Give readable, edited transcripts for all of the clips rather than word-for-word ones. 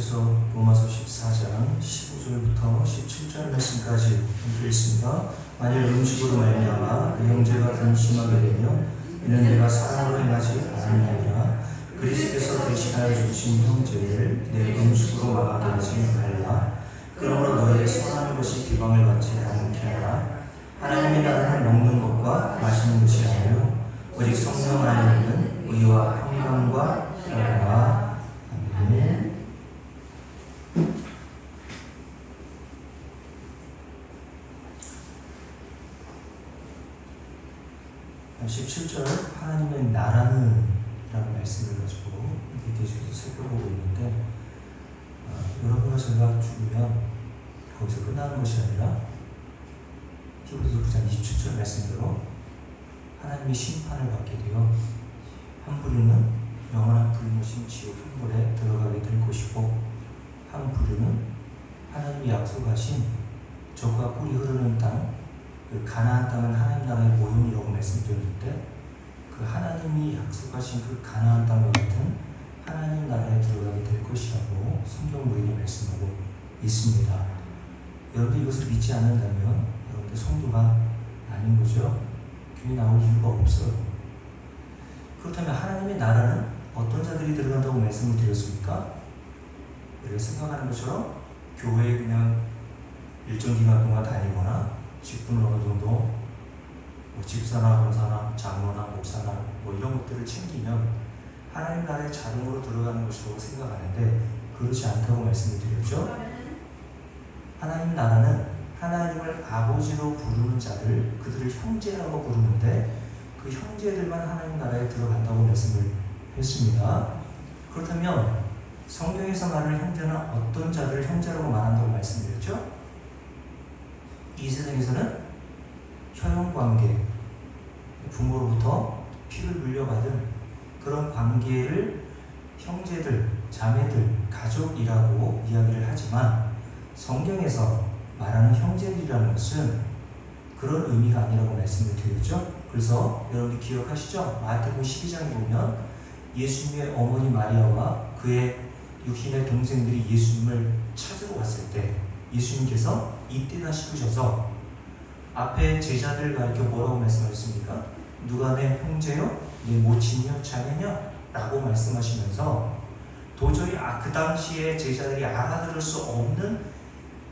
계속해서 로마서 14장 15절부터 17절 말씀까지 읽겠습니다. 만일 음식으로 말미암아 그 형제가 근심하게 되면 이는 내가 사랑으로 행하지 않느니라. 그리스도께서 대신하여 주신 형제를 내 음식으로 망하게 하지 말라. 그러므로 너희의 선한 것이 비방을 받지 않게 하라. 하나님의 나라는 먹는 것과 마시는 것이 아니요 오직 성령 안에 있는 의와 평강과 평화와 아멘. 17절 하나님의 나라는 이라는 말씀을 가지고 계속해서 살펴보고 있는데 여러분과 제가 죽으면 거기서 끝나는 것이 아니라 히브리서 9장 27절 말씀대로 하나님의 심판을 받게 되어 한 부류는 영원한 불모신 지옥 흉물에 들어가게 될 것이고 한 부류는 하나님이 약속하신 젖과 꿀이 흐르는 땅, 그 가나안 땅은 하나님 나라의 모형이라고 말씀드렸는데 그 하나님이 약속하신 그 가나안 땅과 같은 하나님 나라에 들어가게 될 것이라고 성경 우리에게 말씀하고 있습니다. 여러분들 이것을 믿지 않는다면 여러분들 성도가 아닌 거죠. 교회 나올 이유가 없어요. 그렇다면 하나님의 나라는 어떤 자들이 들어간다고 말씀을 드렸습니까? 우리가 생각하는 것처럼 교회에 그냥 일정 기간 동안 다니거나 직분을 어느 정도 집사나 권사나 장로나 목사나 이런 것들을 챙기면 하나님 나라에 자동으로 들어가는 것이라고 생각하는데 그렇지 않다고 말씀을 드렸죠. 하나님 나라는 하나님을 아버지로 부르는 자들, 그들을 형제라고 부르는데 그 형제들만 하나님 나라에 들어간다고 말씀을 했습니다. 그렇다면 성경에서 말하는 형제는 어떤 자들을 형제라고 말한다고 말씀드렸죠? 이 세상에서는 혈연관계, 부모로부터 피를 물려받은 그런 관계를 형제들, 자매들, 가족이라고 이야기를 하지만 성경에서 말하는 형제들이라는 것은 그런 의미가 아니라고 말씀을 드렸죠. 그래서 여러분들 기억하시죠? 마태복음 12장에 보면 예수님의 어머니 마리아와 그의 육신의 동생들이 예수님을 찾으러 왔을 때 예수님께서 이때다 싶으셔서 앞에 제자들과 이렇게 뭐라고 말씀하셨습니까? 누가 내 형제요? 내 모친이요? 자매냐? 라고 말씀하시면서 도저히 그 당시에 제자들이 알아들을 수 없는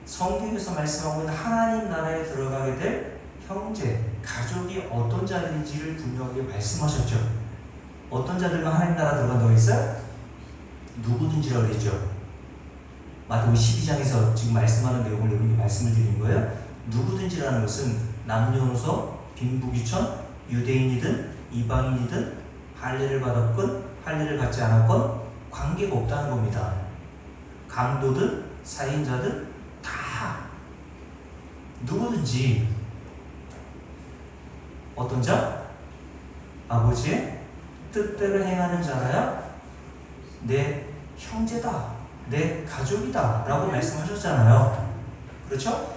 성경에서 말씀하고 있는 하나님 나라에 들어가게 될 형제, 가족이 어떤 자들인지를 분명하게 말씀하셨죠. 어떤 자들만 하나님 나라 들어간다고 했어요? 누구든지라고 했죠. 마태복음 12장에서 지금 말씀하는 내용을 여러분께 말씀을 드린 거예요. 누구든지라는 것은 남녀노소, 빈부귀천, 유대인이든 이방인이든 할례를 받았건 할례를 받지 않았건 관계가 없다는 겁니다. 강도든 사인자든 다 누구든지 어떤 자? 아버지의 뜻대로 행하는 자라야 내 형제다, 내 가족이다 라고 말씀하셨잖아요. 그렇죠?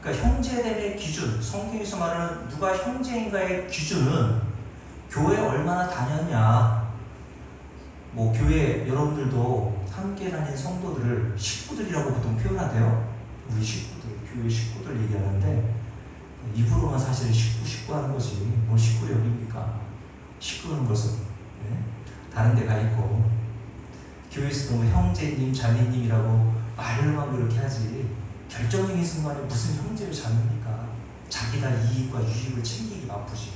그러니까 형제됨의 기준, 성경에서 말하는 누가 형제인가의 기준은 교회 얼마나 다녔냐, 교회 여러분들도 함께 다니는 성도들을 식구들이라고 보통 표현하대요. 우리 식구들, 교회 식구들 얘기하는데 입으로만 사실은 식구 하는 거지 뭘 식구를 여깁니까? 식구는 것은 다른 데가 있고 교회에서도 형제님, 자매님이라고 말로만 그렇게 하지 결정적인 순간에 무슨 형제를 잡습니까? 자기가 이익과 유익을 챙기기 바쁘지.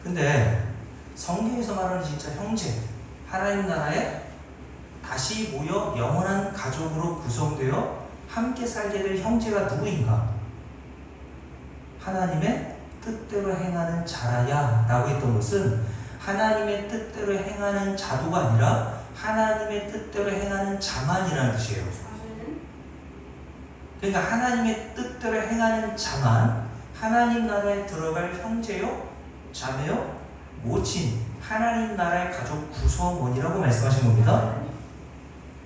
근데 성경에서 말하는 진짜 형제, 하나님 나라에 다시 모여 영원한 가족으로 구성되어 함께 살게 될 형제가 누구인가? 하나님의 뜻대로 행하는 자라야 라고 했던 것은 하나님의 뜻대로 행하는 자도가 아니라 하나님의 뜻대로 행하는 자만이라는 뜻이에요. 그러니까 하나님의 뜻대로 행하는 자만 하나님 나라에 들어갈 형제요, 자매요, 모친, 하나님 나라의 가족 구성원이라고 말씀하신 겁니다.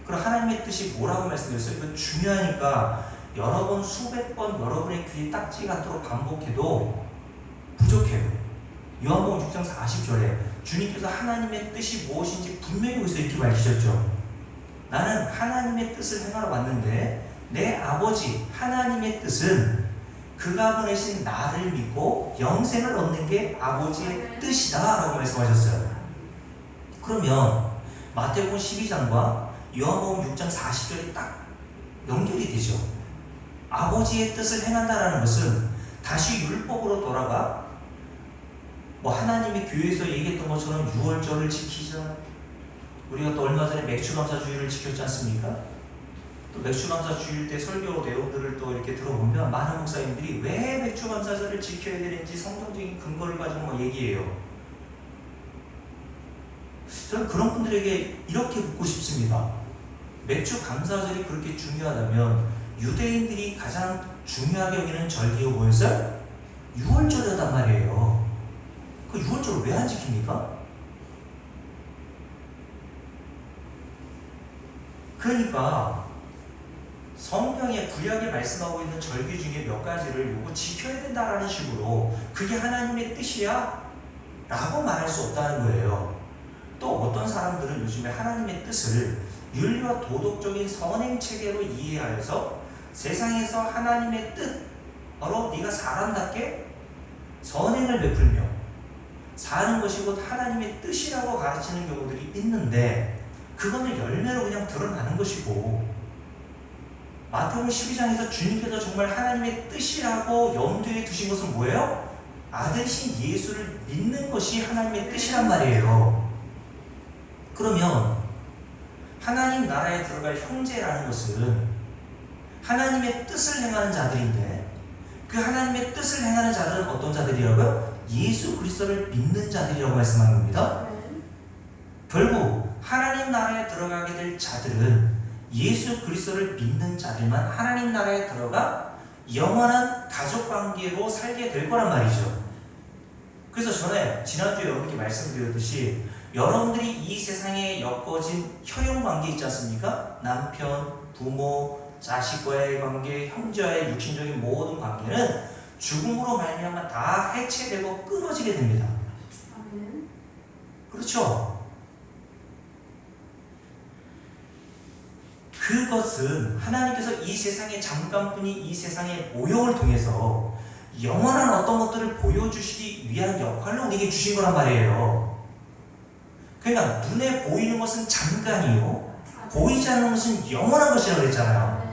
그럼 하나님의 뜻이 뭐라고 말씀드렸어요? 이거 중요하니까 여러 번, 수백 번 여러분의 귀에 딱지 같도록 반복해도 부족해요. 요한복음 6장 40절에 주님께서 하나님의 뜻이 무엇인지 분명히 여기서 이렇게 밝히셨죠. 나는 하나님의 뜻을 행하러 왔는데 내 아버지 하나님의 뜻은 그가 보내신 나를 믿고 영생을 얻는 게 아버지의 뜻이다 라고 말씀하셨어요. 그러면 마태복음 12장과 요한복음 6장 40절이 딱 연결이 되죠. 아버지의 뜻을 행한다라는 것은 다시 율법으로 돌아가 하나님이 교회에서 얘기했던 것처럼 유월절을 지키자, 우리가 또 얼마 전에 맥주감사주일을 지켰지 않습니까? 또 맥주감사주일 때 설교 내용들을 또 이렇게 들어보면 많은 목사님들이 왜 맥주감사절을 지켜야 되는지 성경적인 근거를 가지고 얘기해요. 저는 그런 분들에게 이렇게 묻고 싶습니다. 맥주감사절이 그렇게 중요하다면 유대인들이 가장 중요하게 여기는 절기가 뭐였어요? 유월절이란 말이에요. 그 유월절을 왜 안 지킵니까? 그러니까 성경에 구약에 말씀하고 있는 절기 중에 몇 가지를 요거 지켜야 된다라는 식으로 그게 하나님의 뜻이야? 라고 말할 수 없다는 거예요. 또 어떤 사람들은 요즘에 하나님의 뜻을 윤리와 도덕적인 선행 체계로 이해하여서 세상에서 하나님의 뜻으로 네가 사람답게 선행을 베풀며 사는 것이 곧 하나님의 뜻이라고 가르치는 경우들이 있는데 그거는 열매로 그냥 드러나는 것이고 마태복음 12장에서 주님께서 정말 하나님의 뜻이라고 염두에 두신 것은 뭐예요? 아들이신 예수를 믿는 것이 하나님의 뜻이란 말이에요. 그러면 하나님 나라에 들어갈 형제라는 것은 하나님의 뜻을 행하는 자들인데 그 하나님의 뜻을 행하는 자들은 어떤 자들이라고요? 예수 그리스도를 믿는 자들이라고 말씀하는 겁니다. 결국 하나님 나라에 들어가게 될 자들은 예수 그리스도를 믿는 자들만 하나님 나라에 들어가 영원한 가족관계로 살게 될 거란 말이죠. 그래서 전에 지난주에 여러분께 말씀드렸듯이 여러분들이 이 세상에 엮어진 혈연관계 있지 않습니까? 남편, 부모, 자식과의 관계, 형제와의 육신적인 모든 관계는 죽음으로 말미암아 다 해체되고 끊어지게 됩니다. 그렇죠? 그것은 하나님께서 이 세상에 잠깐뿐이 이 세상의 모형을 통해서 영원한 어떤 것들을 보여주시기 위한 역할로 우리에게 주신 거란 말이에요. 그러니까 눈에 보이는 것은 잠깐이요 보이지 않는 것은 영원한 것이라고 그랬잖아요.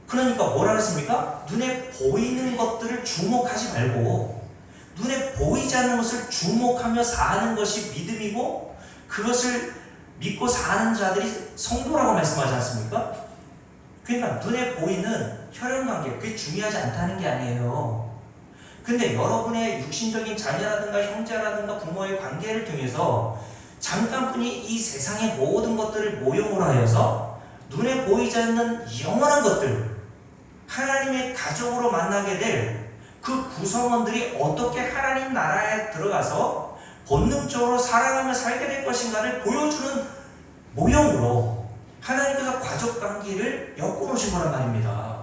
그러니까 뭐라 그랬습니까? 눈에 보이는 것들을 주목하지 말고 눈에 보이지 않는 것을 주목하며 사는 것이 믿음이고 그것을 믿고 사는 자들이 성도라고 말씀하지 않습니까? 그러니까 눈에 보이는 혈연관계 그게 중요하지 않다는 게 아니에요. 근데 여러분의 육신적인 자녀라든가 형제라든가 부모의 관계를 통해서 잠깐뿐이 이 세상의 모든 것들을 모형으로 하여서 눈에 보이지 않는 영원한 것들 하나님의 가족으로 만나게 될 그 구성원들이 어떻게 하나님 나라에 들어가서 본능적으로 살아가며 살게 될 것인가를 보여주는 모형으로 하나님께서 가족관계를 엮어놓으신 거란 말입니다.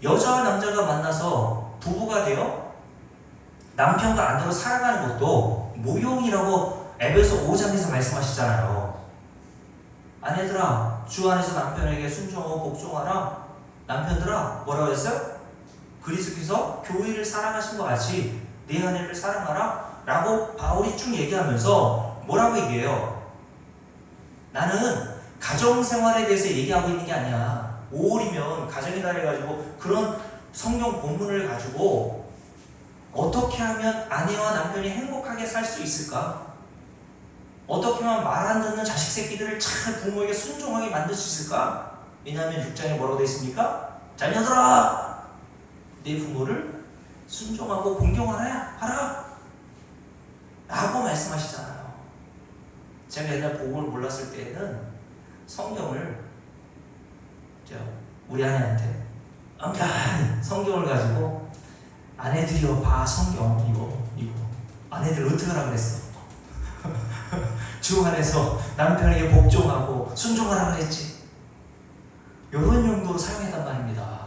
여자와 남자가 만나서 부부가 되어 남편과 아내로 살아가는 것도 모형이라고 에베소 5장에서 말씀하시잖아요. 아내들아 주 안에서 남편에게 순종하고 복종하라. 남편들아 뭐라고 했어요? 그리스도께서 교회를 사랑하신 것 같이 내 아내를 사랑하라 라고 바울이 쭉 얘기하면서 뭐라고 얘기해요? 나는 가정생활에 대해서 얘기하고 있는 게 아니야. 5월이면 가정의 달 해가지고 그런 성경 본문을 가지고 어떻게 하면 아내와 남편이 행복하게 살 수 있을까? 어떻게 하면 말 안 듣는 자식 새끼들을 잘 부모에게 순종하게 만들 수 있을까? 왜냐하면 6장에 뭐라고 되어 있습니까? 자녀들아 내 부모를 순종하고 공경하라 라고 말씀하시잖아요. 제가 옛날 복음을 몰랐을 때에는 성경을 우리 아내한테 성경을 가지고 아내들이요 봐 성경 이거 아내들 어떻게 하라 그랬어. 주 안에서 남편에게 복종하고 순종하라 그랬지. 이런 용도로 사용했단 말입니다.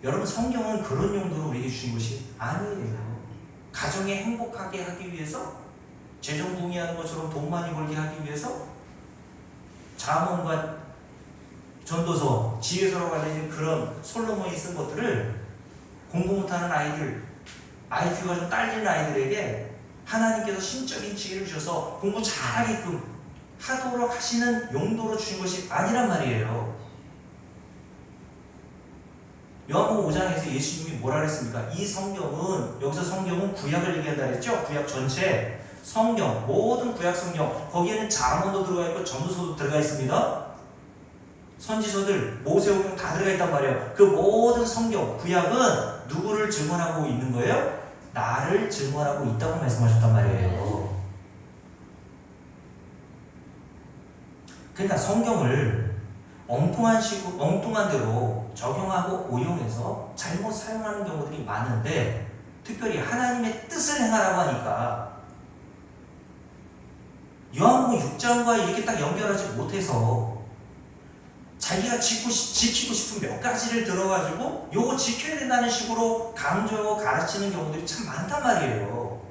여러분 성경은 그런 용도로 우리에게 주신 것이 아니에요. 가정에 행복하게 하기 위해서 재정부흥하는 것처럼 돈 많이 벌게 하기 위해서 잠언과 전도서, 지혜서로 관련된 그런 솔로몬이 쓴 것들을 공부 못하는 아이들, IQ가 좀 딸리는 아이들에게 하나님께서 신적인 지혜를 주셔서 공부 잘하게끔 하도록 하시는 용도로 주신 것이 아니란 말이에요. 요한복음 5장에서 예수님이 뭐라 그랬습니까? 이 성경은, 여기서 성경은 구약을 얘기한다 그랬죠? 구약 전체 성경, 모든 구약 성경, 거기에는 잠언도 들어가 있고 전도서도 들어가 있습니다. 선지서들, 모세오경 다 들어가 있단 말이에요. 그 모든 성경, 구약은 누구를 증언하고 있는 거예요? 나를 증언하고 있다고 말씀하셨단 말이에요. 그러니까 성경을 엉뚱한 대로 적용하고 오용해서 잘못 사용하는 경우들이 많은데, 특별히 하나님의 뜻을 행하라고 하니까 요한복음 6장과 이렇게 딱 연결하지 못해서 자기가 지키고 싶은 몇 가지를 들어가지고 요거 지켜야 된다는 식으로 강조하고 가르치는 경우들이 참 많단 말이에요.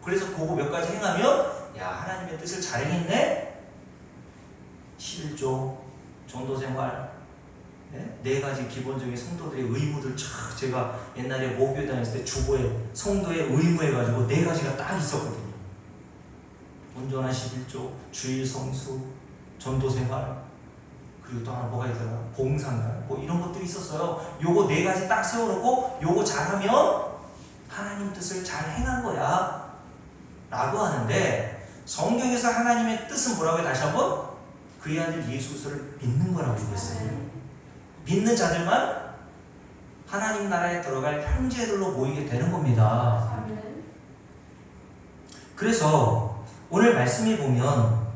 그래서 그거 몇 가지 행하면 야, 하나님의 뜻을 잘 행했네? 11조, 전도생활, 네 가지 기본적인 성도들의 의무들, 제가 옛날에 모교회 다녔을 때 주보에 성도의 의무 해가지고 네 가지가 딱 있었거든요. 온전한 11조, 주일 성수, 전도생활, 그리고 또 하나 뭐가 있더라? 봉사날, 뭐 이런 것들이 있었어요. 요거 네 가지 딱 세워놓고 요거 잘하면 하나님 뜻을 잘 행한 거야 라고 하는데, 성경에서 하나님의 뜻은 뭐라고요? 다시 한번 그의 아들 예수 그리스도를 믿는 거라고 얘기했어요. 믿는 자들만 하나님 나라에 들어갈 형제들로 모이게 되는 겁니다. 그래서 오늘 말씀에 보면,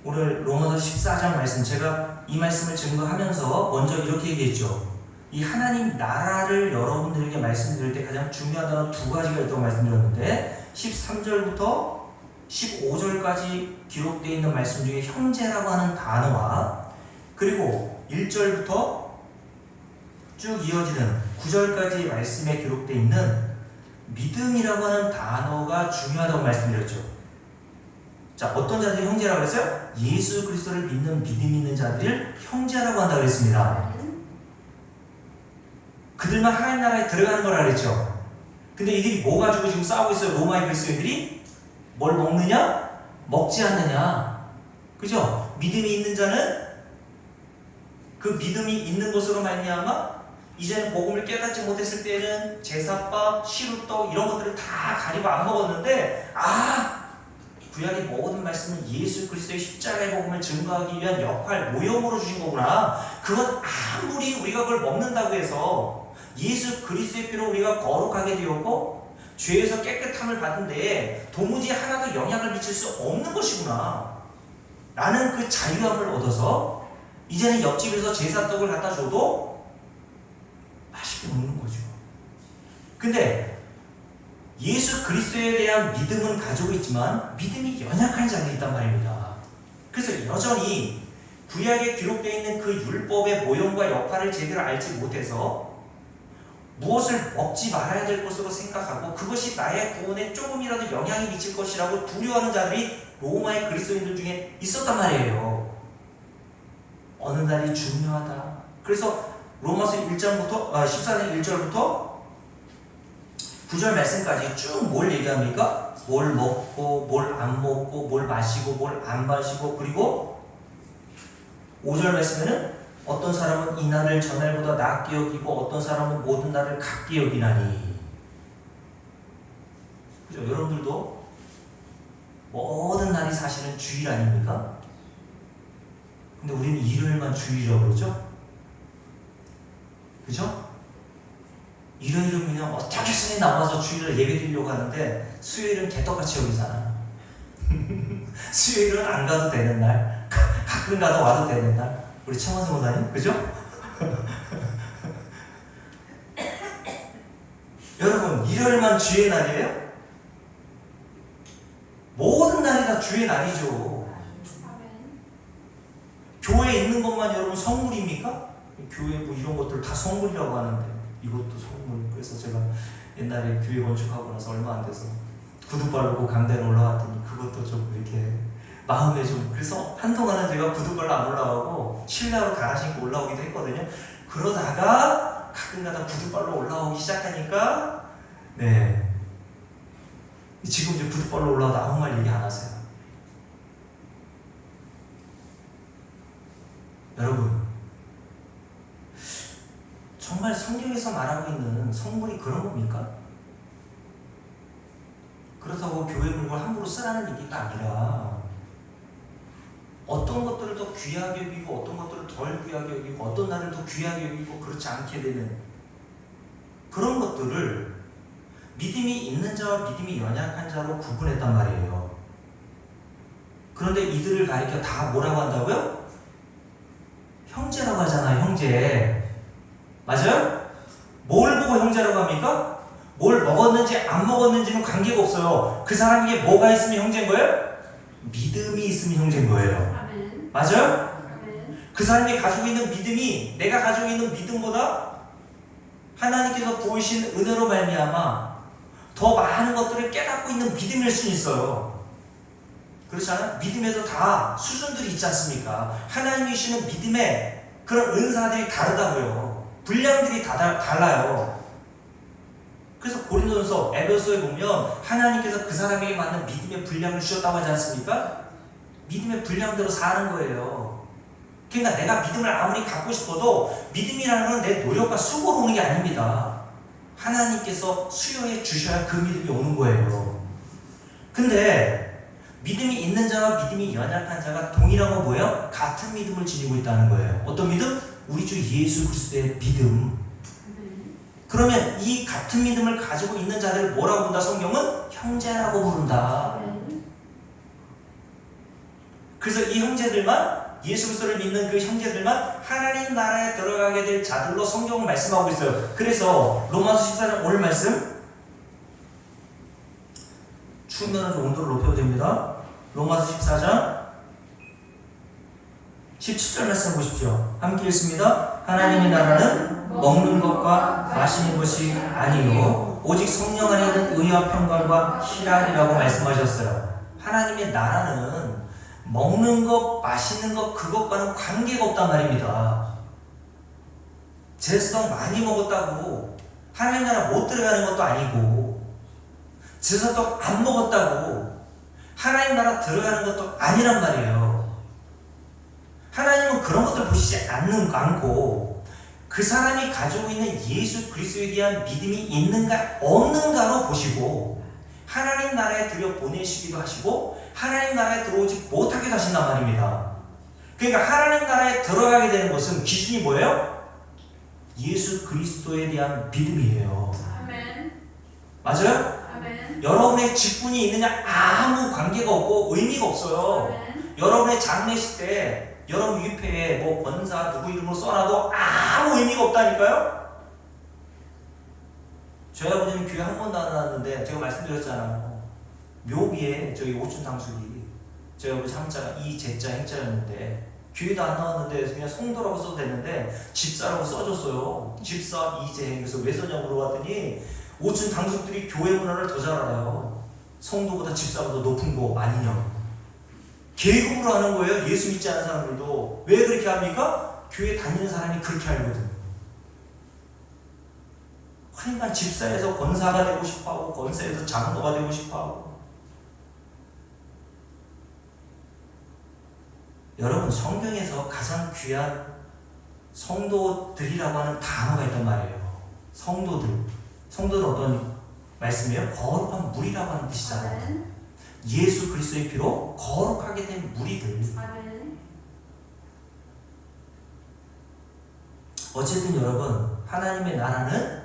오늘 로마서 14장 말씀, 제가 이 말씀을 증거하면서 먼저 이렇게 얘기했죠. 이 하나님 나라를 여러분들에게 말씀드릴 때 가장 중요한 단어 두 가지가 있다고 말씀드렸는데, 13절부터 15절까지 기록되어 있는 말씀 중에 형제라고 하는 단어와, 그리고 1절부터 쭉 이어지는 9절까지 말씀에 기록되어 있는 믿음이라고 하는 단어가 중요하다고 말씀드렸죠. 자, 어떤 자들이 형제라고 했어요? 예수 그리스도를 믿는 믿음 있는 자들을 형제라고 한다고 했습니다. 그들만 하나님 나라에 들어가는 거라 그랬죠. 근데 이들이 뭐 가지고 지금 싸우고 있어요? 로마의 그리스도인들이 뭘 먹느냐? 먹지 않느냐? 그죠? 믿음이 있는 자는 그 믿음이 있는 것으로 말미암아 이제는 복음을 깨닫지 못했을 때는 제사밥, 시루떡 이런 것들을 다 가리고 안 먹었는데, 구약의 모든 말씀은 예수 그리스도의 십자가의 복음을 증거하기 위한 역할, 모형으로 주신 거구나. 그건 아무리 우리가 그걸 먹는다고 해서 예수 그리스도의 피로 우리가 거룩하게 되었고 죄에서 깨끗함을 받은 데에 도무지 하나도 영향을 미칠 수 없는 것이구나 라는 그 자유함을 얻어서 이제는 옆집에서 제사떡을 갖다 줘도 맛있게 먹는 거죠. 근데 예수 그리스도에 대한 믿음은 가지고 있지만 믿음이 연약한 자들이 있단 말입니다. 그래서 여전히 구약에 기록되어 있는 그 율법의 모형과 역할을 제대로 알지 못해서 무엇을 먹지 말아야 될 것으로 생각하고 그것이 나의 구원에 조금이라도 영향이 미칠 것이라고 두려워하는 자들이 로마의 그리스도인들 중에 있었단 말이에요. 어느 날이 중요하다. 그래서 로마서 1장부터 14장 1절부터 9절 말씀까지 쭉 뭘 얘기합니까? 뭘 먹고 뭘 안 먹고 뭘 마시고 뭘 안 마시고, 그리고 5절 말씀에는 어떤 사람은 이 날을 전날보다 낮게 여기고 어떤 사람은 모든 날을 같게 여기나니. 그죠? 여러분들도 모든 날이 사실은 주일 아닙니까? 근데 우리는 일요일만 주일이라고 그러죠? 그죠? 일요일은 그냥 어떻게든 나와서 주일을 예배 드리려고 하는데 수요일은 개떡같이 여기잖아. 수요일은 안 가도 되는 날, 가끔 가도 와도 되는 날. 우리 최원수 목사님, 그죠? 여러분, 일요일만 주의 날이에요? 모든 날이 다 주의 날이죠. 교회에 있는 것만 여러분 선물입니까? 교회 뭐 이런 것들 다 선물이라고 하는데 이것도 선물. 그래서 제가 옛날에 교회 건축하고 나서 얼마 안 돼서 구두 바르고 강단에 올라왔더니 그것도 좀 이렇게 마음에 좀, 그래서 한동안은 제가 구두 발로 안 올라가고 실내로 갈아 신고 올라오기도 했거든요. 그러다가 가끔가다 구두 발로 올라오기 시작하니까 네, 지금 이제 구두 발로 올라와도 아무 말 얘기 안 하세요. 여러분, 정말 성경에서 말하고 있는 성물이 그런 겁니까? 그렇다고 교회 물건 함부로 쓰라는 얘기가 아니라 어떤 것들을 더 귀하게 여기고 어떤 것들을 덜 귀하게 여기고 어떤 날을 더 귀하게 여기고 그렇지 않게 되는 그런 것들을 믿음이 있는 자와 믿음이 연약한 자로 구분했단 말이에요. 그런데 이들을 가리켜 다 뭐라고 한다고요? 형제라고 하잖아요. 형제. 맞아요? 뭘 보고 형제라고 합니까? 뭘 먹었는지 안 먹었는지는 관계가 없어요. 그 사람에게 뭐가 있으면 형제인 거예요? 믿음이 있으면 형제인 거예요. 아멘. 맞아요? 아멘. 그 사람이 가지고 있는 믿음이 내가 가지고 있는 믿음보다 하나님께서 부으신 은혜로 말미암아 더 많은 것들을 깨닫고 있는 믿음일 수 있어요. 그렇지 않아요? 믿음에도 다 수준들이 있지 않습니까? 하나님이 주시는 믿음의 그런 은사들이 다르다고요. 분량들이 다 달라요. 그래서 고린도전서, 에베소에 보면 하나님께서 그 사람에게 맞는 믿음의 분량을 주셨다고 하지 않습니까? 믿음의 분량대로 사는 거예요. 그러니까 내가 믿음을 아무리 갖고 싶어도 믿음이라는 건 내 노력과 수고로 오는 게 아닙니다. 하나님께서 수여해 주셔야 그 믿음이 오는 거예요. 근데 믿음이 있는 자와 믿음이 연약한 자가 동일한 건 뭐예요? 같은 믿음을 지니고 있다는 거예요. 어떤 믿음? 우리 주 예수 그리스도의 믿음. 그러면 이 같은 믿음을 가지고 있는 자들을 뭐라고 부른다? 성경은 형제라고 부른다. 그래서 이 형제들만, 예수 그리스도를 믿는 그 형제들만 하나님 나라에 들어가게 될 자들로 성경을 말씀하고 있어요. 그래서 로마서 14장 오늘 말씀, 추우면 온도를 높여도 됩니다. 로마서 14장 17절 말씀 보십시오. 함께 읽습니다. 하나님의 나라는 먹는 것과 마시는 것이 아니요 오직 성령 안에 있는 의와 평강과 희락이라고 말씀하셨어요. 하나님의 나라는 먹는 것, 마시는 것 그것과는 관계가 없단 말입니다. 제사동 많이 먹었다고 하나님 나라 못 들어가는 것도 아니고 제사동 안 먹었다고 하나님 나라 들어가는 것도 아니란 말이에요. 하나님은 그런 것들을 보시지 않고 그 사람이 가지고 있는 예수 그리스도에 대한 믿음이 있는가 없는가로 보시고 하나님 나라에 들여보내시기도 하시고 하나님 나라에 들어오지 못하게 하신단 말입니다. 그러니까 하나님 나라에 들어가게 되는 것은 기준이 뭐예요? 예수 그리스도에 대한 믿음이에요. 아멘. 맞아요? 아멘. 여러분의 직분이 있느냐 아무 관계가 없고 의미가 없어요. 아멘. 여러분의 장례식 때 여러분 위패에 뭐 권사 누구 이름으로 써놔도 아무 의미가 없다니까요? 저희 아버지는 교회 한 번도 안 나왔는데 제가 말씀드렸잖아요. 묘비에 저희 오춘 당숙이 저희 아버지 한자가 이제자 행자였는데 교회도 안 나왔는데 그냥 성도라고 써도 됐는데 집사라고 써줬어요. 집사 이재행. 그래서 왜 써냐고 물어봤더니 오춘 당숙들이 교회 문화를 더 잘 알아요. 성도보다 집사보다 높은 거 아니냐. 계급으로 하는 거예요. 예수 믿지 않는 사람들도. 왜 그렇게 합니까? 교회 다니는 사람이 그렇게 알거든. 그러니까 집사에서 권사가 되고 싶어하고 권사에서 장로가 되고 싶어하고. 여러분, 성경에서 가장 귀한 성도들이라고 하는 단어가 있단 말이에요. 성도들 어떤 말씀이에요? 거룩한 무리라고 하는 뜻이잖아요. 아멘. 예수 그리스도의 피로 거룩하게 된 무리들. 아멘. 어쨌든 여러분, 하나님의 나라는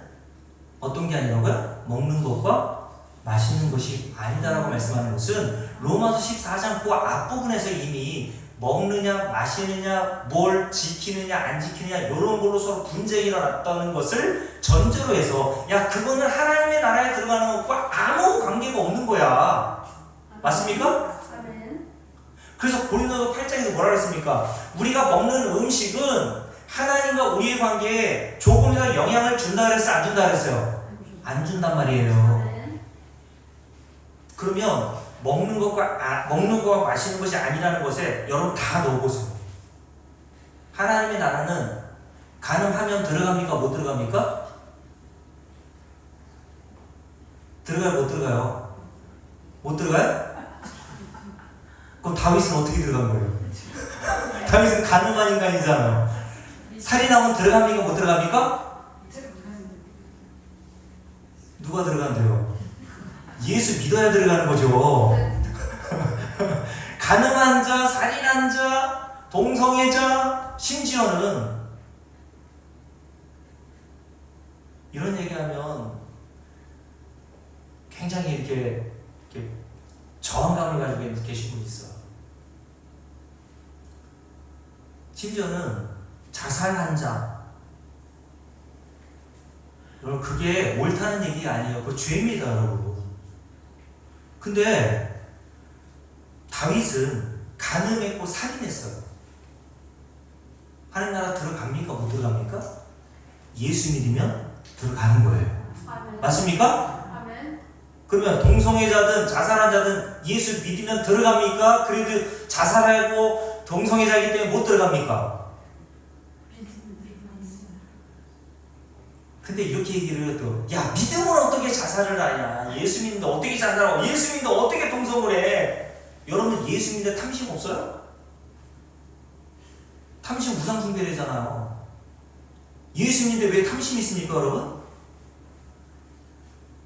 어떤 게 아니라고요? 먹는 것과 마시는 것이 아니다라고 말씀하는 것은 로마서 14장 그 앞부분에서 이미 먹느냐 마시느냐 뭘 지키느냐 안 지키느냐 이런 걸로 서로 분쟁이 일어났다는 것을 전제로 해서 야 그거는 하나님의 나라에 들어가는 것과 아무 관계가 없는 거야. 맞습니까? 아멘. 그래서 고린도서 8장에서 뭐라 그랬습니까? 우리가 먹는 음식은 하나님과 우리의 관계에 조금이라도 영향을 준다 그랬어요? 안 준다 그랬어요? 안 준단 말이에요. 아멘. 그러면 먹는 것과 마시는 것이 아니라는 것에 여러분 다 넣어보세요. 하나님의 나라는 가늠하면 들어갑니까? 못 들어갑니까? 들어가요? 못 들어가요? 못 들어가요? 그럼 다윗은 어떻게 들어간 거예요? 다윗은 가늠한 인간이잖아요. 살인하면 들어갑니까? 못 들어갑니까? 누가 들어간대요? 예수 믿어야 들어가는 거죠. 가늠한 자, 살인한 자, 동성애자, 심지어는 이런 얘기하면 굉장히 이렇게 저항감을 가지고 계신 분이 있어. 심지어는 자살한 자. 여러분, 그게 옳다는 얘기가 아니에요. 그거 죄입니다, 여러분. 근데 다윗은 간음했고 살인했어요. 하나님 나라 들어갑니까? 못 들어갑니까? 예수 믿으면 들어가는 거예요. 아멘. 맞습니까? 아멘. 그러면 동성애자든 자살한 자든 예수 믿으면 들어갑니까? 그래도 자살하고 동성애자이기 때문에 못 들어갑니까? 근데 이렇게 얘기를 해도, 야, 믿음으로 어떻게 자살을 하냐? 예수 믿는데 어떻게 자살하고, 예수 믿는데 어떻게 동성을 해? 여러분, 예수 믿는데 탐심 없어요? 탐심 우상숭배잖아요. 예수 믿는데 왜 탐심이 있습니까, 여러분?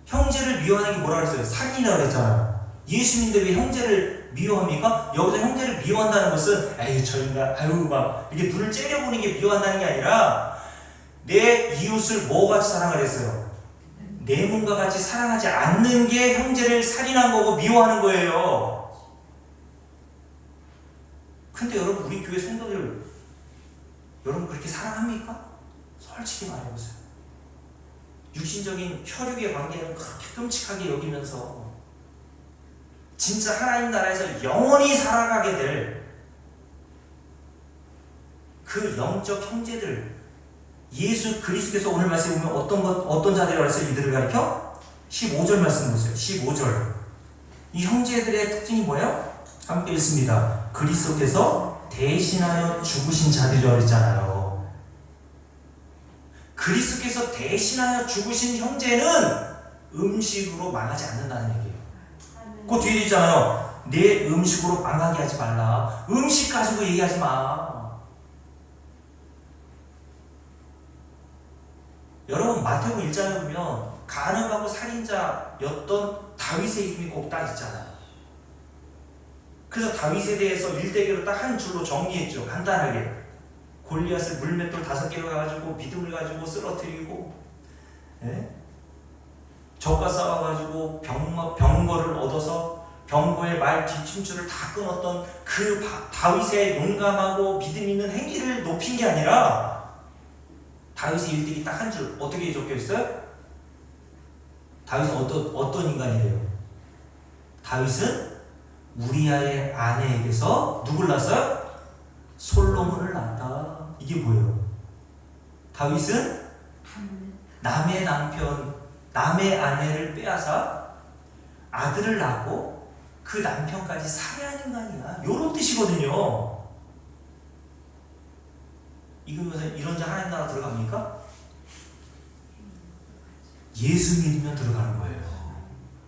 형제를 미워하는 게 뭐라 그랬어요? 살인이라고 그랬잖아요. 예수 믿는데 왜 형제를 미워합니까? 여기서 형제를 미워한다는 것은, 에이, 저 인간, 아유, 막, 이렇게 눈을 째려보는 게 미워한다는 게 아니라, 내 이웃을 뭐같이 사랑을 했어요? 내 몸과 같이 사랑하지 않는 게 형제를 살인한 거고 미워하는 거예요. 근데 여러분, 우리 교회 성도들 여러분 그렇게 사랑합니까? 솔직히 말해보세요. 육신적인 혈육의 관계는 그렇게 끔찍하게 여기면서 진짜 하나님 나라에서 영원히 살아가게 될 그 영적 형제들, 예수 그리스도께서 오늘 말씀에 보면 어떤 자들이라고 했어요? 이들을 가리켜? 15절 말씀 보세요. 15절. 이 형제들의 특징이 뭐예요? 함께 읽습니다. 그리스도께서 대신하여 죽으신 자들이라고 했잖아요. 그리스도께서 대신하여 죽으신 형제는 음식으로 망하지 않는다는 얘기예요. 그 뒤에 있잖아요. 내 음식으로 망하게 하지 말라. 음식 가지고 얘기하지 마. 여러분, 마태복음 1장에 보면 간음하고 살인자였던 다윗의 이름이 꼭 딱 있잖아요. 그래서 다윗에 대해서 일대기로 딱 한 줄로 정리했죠. 간단하게. 골리앗을 물맷돌 5개로 가지고 믿음을 가지고 쓰러뜨리고, 적과 싸워가지고 병거를 얻어서 병거의 말 뒤춤줄을 다 끊었던 그 다윗의 용감하고 믿음 있는 행위를 높인 게 아니라 다윗의 일들이 딱 한 줄 어떻게 적혀 있어요? 다윗은 어떤 인간이래요? 다윗은 우리아의 아내에게서 누굴 낳았어요? 솔로몬을 낳았다. 이게 뭐예요? 다윗은 남의 남편, 남의 아내를 빼앗아 아들을 낳고 그 남편까지 살해한 인간이야. 이런 뜻이거든요. 이러면서 이런 자 하나님 나라 들어갑니까? 예수 믿으면 들어가는 거예요.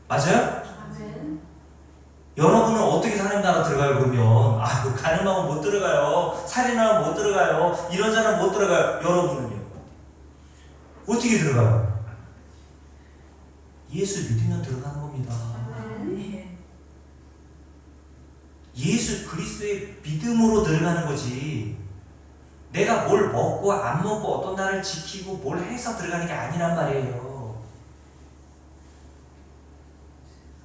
맞아요? 아멘. 여러분은 어떻게 하나님 나라 들어가요? 그러면 그 간음하면 못 들어가요. 살인하면 못 들어가요. 이런 자는 못 들어가요. 여러분은요? 어떻게 들어가요? 예수 믿으면 들어가는 겁니다. 아멘. 예수 그리스도의 믿음으로 들어가는 거지. 내가 뭘 먹고 안 먹고 어떤 날을 지키고 뭘 해서 들어가는 게 아니란 말이에요.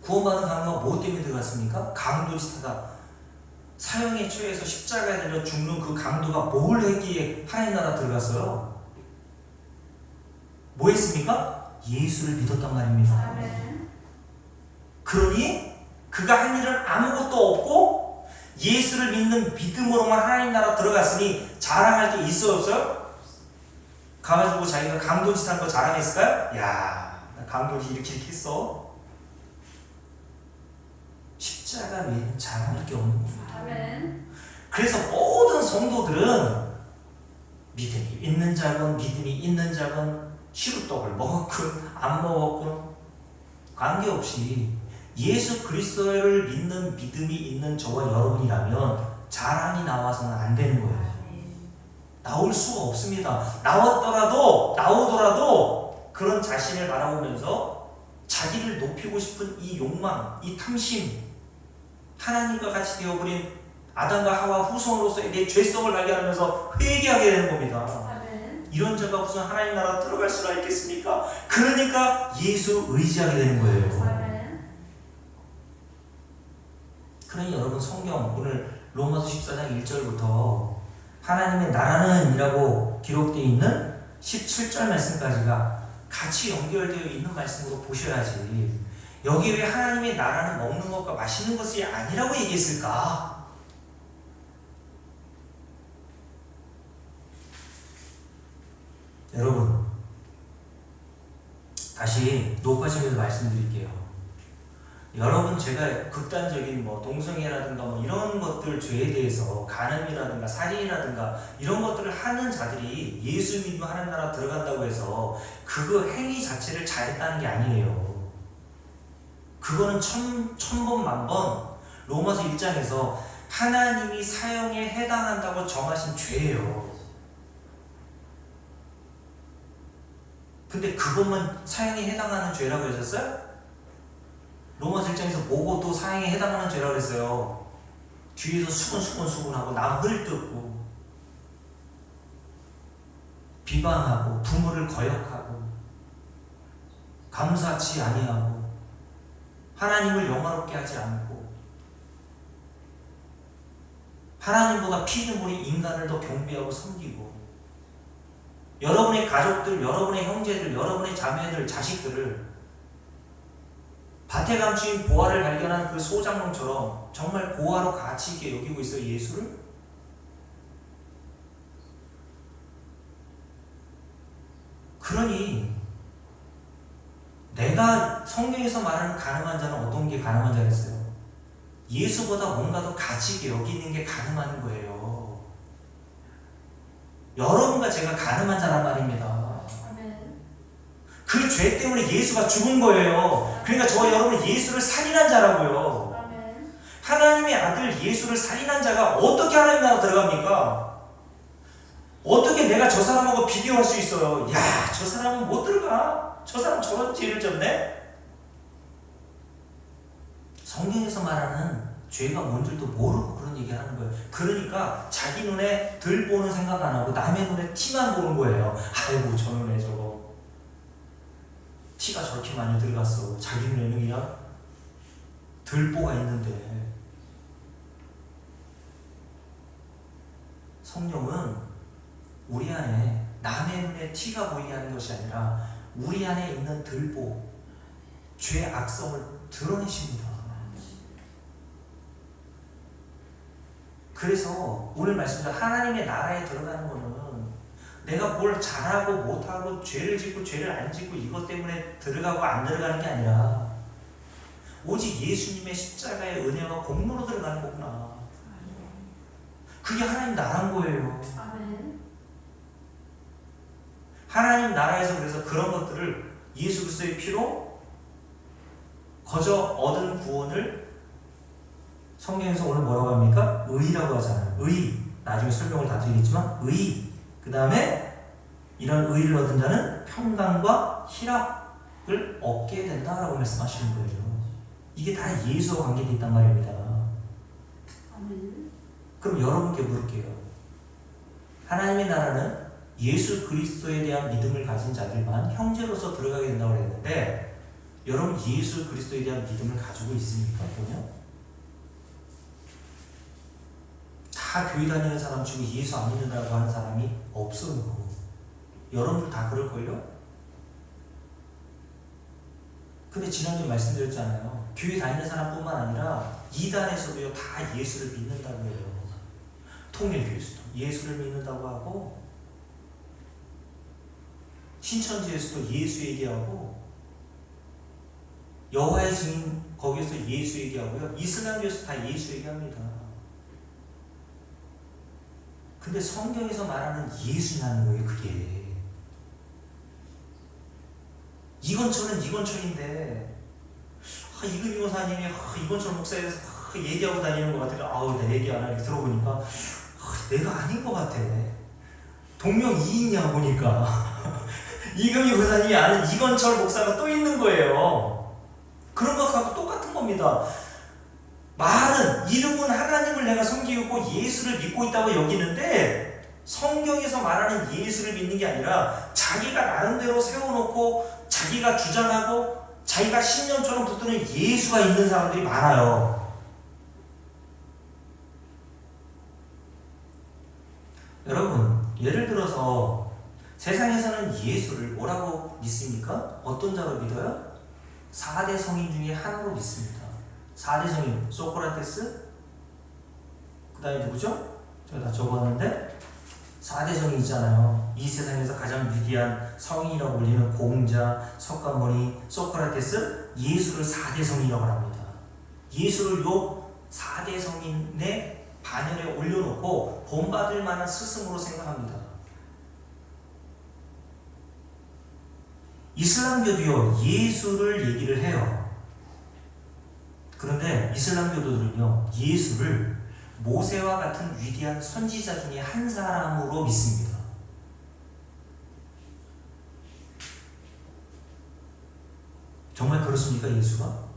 구원받은 강도가 뭐 때문에 들어갔습니까? 강도짓하다. 사형에 처해서 십자가에 달려 죽는 그 강도가 뭘 했기에 하나님 나라 들어갔어요? 뭐 했습니까? 예수를 믿었단 말입니다. 아멘. 그러니 그가 한 일은 아무것도 없고 예수를 믿는 믿음으로만 하나님 나라 들어갔으니 자랑할 게 있어요, 없어요? 가가지고 자기가 강도짓 한 거 자랑했을까요? 야, 나 강도짓 이렇게 했어. 십자가 외에는 자랑할 게 없는 겁니다. 아멘. 그래서 모든 성도들은 믿음이 있는 자건 믿음이 있는 자건 시루떡을 먹었건 안 먹었건 관계없이 예수 그리스도를 믿는 믿음이 있는 저와 여러분이라면 자랑이 나와서는 안 되는 거예요. 나올 수가 없습니다. 나오더라도 그런 자신을 바라보면서 자기를 높이고 싶은 이 욕망, 이 탐심, 하나님과 같이 되어버린 아담과 하와 후손으로서의 내 죄성을 발견하면서 회개하게 되는 겁니다. 아멘. 이런 자가 무슨 하나님 나라 들어갈 수가 있겠습니까? 그러니까 예수 의지하게 되는 거예요. 아멘. 그러니 여러분 성경 오늘 로마서 14장 1절부터 하나님의 나라는 이라고 기록되어 있는 17절 말씀까지가 같이 연결되어 있는 말씀으로 보셔야지 여기 왜 하나님의 나라는 먹는 것과 마시는 것이 아니라고 얘기했을까? 여러분 다시 높아지면서 말씀드릴게요. 여러분 제가 극단적인 동성애라든가 이런 것들 죄에 대해서 간음이라든가 살인이라든가 이런 것들을 하는 자들이 예수 믿으면 하나님 나라 들어간다고 해서 그거 행위 자체를 잘했다는 게 아니에요. 그거는 천번 만번 로마서 1장에서 하나님이 사형에 해당한다고 정하신 죄예요. 근데 그것만 사형에 해당하는 죄라고 하셨어요? 로마서 1장에서 뭐고 또 사형에 해당하는 죄라고 그랬어요. 뒤에서 수군수군하고 남 헐뜯고 비방하고 부모를 거역하고 감사치 아니하고 하나님을 영화롭게 하지 않고 하나님보다 피조물이 인간을 더 경배하고 섬기고 여러분의 가족들, 여러분의 형제들, 여러분의 자매들, 자식들을 밭에 감추인 보화를 발견한 그 소장농처럼 정말 보화로 가치 있게 여기고 있어요, 예수를? 그러니 내가 성경에서 말하는 가늠한 자는 어떤 게 가늠한 자겠어요? 예수보다 뭔가 더 가치 있게 여기는 게 가늠하는 거예요. 여러분과 제가 가늠한 자란 말입니다. 그 죄 때문에 예수가 죽은 거예요. 그러니까 저와 여러분은 예수를 살인한 자라고요. 아멘. 하나님의 아들 예수를 살인한 자가 어떻게 하나님 나라 들어갑니까? 어떻게 내가 저 사람하고 비교할 수 있어요? 야, 저 사람은 못 들어가. 저 사람 저런 죄를 졌네? 성경에서 말하는 죄가 뭔 줄도 모르고 그런 얘기를 하는 거예요. 그러니까 자기 눈에 덜 보는 생각 안 하고 남의 눈에 티만 보는 거예요. 아이고 저 눈에 저거 티가 저렇게 많이 들어갔어. 자기 눈에는 그냥 들보가 있는데. 성령은 우리 안에 남의 눈에 티가 보이게 하는 것이 아니라 우리 안에 있는 들보, 죄의 악성을 드러내십니다. 그래서 오늘 말씀대로 하나님의 나라에 들어가는 거는 내가 뭘 잘하고 못하고 죄를 짓고 죄를 안 짓고 이것 때문에 들어가고 안 들어가는 게 아니라 오직 예수님의 십자가의 은혜와 공로로 들어가는 거구나. 그게 하나님 나라인 거예요. 아멘. 하나님 나라에서 그래서 그런 것들을 예수 그리스도의 피로 거저 얻은 구원을 성경에서 오늘 뭐라고 합니까? 의라고 하잖아요. 의. 나중에 설명을 다 드리겠지만 의. 그 다음에 이런 의를 얻은 자는 평강과 희락을 얻게 된다라고 말씀하시는 거예요. 이게 다 예수와 관계되어 있단 말입니다. 아멘. 그럼 여러분께 물을게요. 하나님의 나라는 예수 그리스도에 대한 믿음을 가진 자들만 형제로서 들어가게 된다고 했는데 여러분 예수 그리스도에 대한 믿음을 가지고 있습니까? 전혀? 다 교회 다니는 사람 치고 예수 안 믿는다고 하는 사람이 없어요. 여러분들 다 그럴걸요? 근데 지난주에 말씀드렸잖아요. 교회 다니는 사람뿐만 아니라 이단에서도요 다 예수를 믿는다고 해요. 통일교에서도 예수를 믿는다고 하고 신천지에서도 예수 얘기하고 여호와의 증인 거기서 예수 얘기하고요. 이슬람교에서 다 예수 얘기합니다. 근데 성경에서 말하는 예수냐는 거예요, 그게. 이건철은 이건철인데, 이근희 목사님이 이건철 목사에 대해서 얘기하고 다니는 것 같아요. 아우, 내 얘기 안 하니까 들어보니까 내가 아닌 것 같아. 동명이인이야 보니까. 이근희 목사님이 아는 이건철 목사가 또 있는 거예요. 그런 것하고 똑같은 겁니다. 말은 이름은 하나님을 내가 섬기고 예수를 믿고 있다고 여기는데 성경에서 말하는 예수를 믿는 게 아니라 자기가 나름대로 세워놓고 자기가 주장하고 자기가 신념처럼 붙드는 예수가 있는 사람들이 많아요. 여러분, 예를 들어서 세상에서는 예수를 뭐라고 믿습니까? 어떤 자로 믿어요? 4대 성인 중에 하나로 믿습니다. 4대 성인, 소크라테스, 그 다음에 누구죠? 제가 다 적어놨는데 4대 성인 있잖아요. 이 세상에서 가장 위대한 성인이라고 불리는 공자, 석가모니, 소크라테스, 예수를 4대 성인이라고 합니다. 예수를 요 4대 성인의 반열에 올려놓고 본받을 만한 스승으로 생각합니다. 이슬람교도요, 예수를 얘기를 해요. 그런데 이슬람교도들은요, 예수를 모세와 같은 위대한 선지자 중에 한 사람으로 믿습니다. 정말 그렇습니까, 예수가?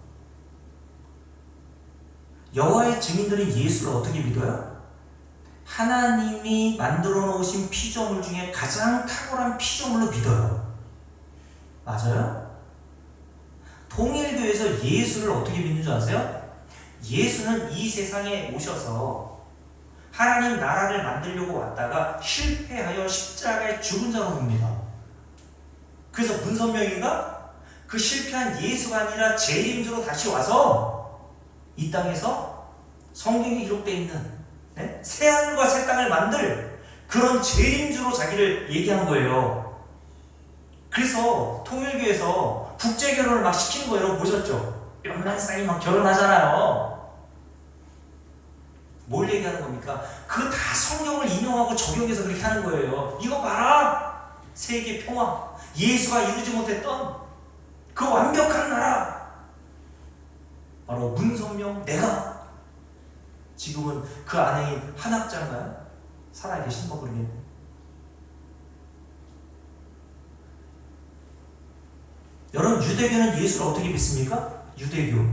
여호와의 증인들은 예수를 어떻게 믿어요? 하나님이 만들어 놓으신 피조물 중에 가장 탁월한 피조물로 믿어요. 맞아요? 통일교에서 예수를 어떻게 믿는 줄 아세요? 예수는 이 세상에 오셔서 하나님 나라를 만들려고 왔다가 실패하여 십자가에 죽은 자로 봅니다. 그래서 문선명이가 그 실패한 예수가 아니라 재림주로 다시 와서 이 땅에서 성경에 기록되어 있는 새하늘과 새 땅을 만들 그런 재림주로 자기를 얘기한 거예요. 그래서 통일교에서 국제결혼을 막 시키는 거 여러분 보셨죠? 몇만 쌍이 막 결혼하잖아요. 뭘 얘기하는 겁니까? 그거 다 성경을 인용하고 적용해서 그렇게 하는 거예요. 이거 봐라! 세계 평화, 예수가 이루지 못했던 그 완벽한 나라, 바로 문선명 내가 지금은 그 아내인 한학자인가요? 살아계신 거 모르겠네. 여러분, 유대교는 예수를 어떻게 믿습니까? 유대교,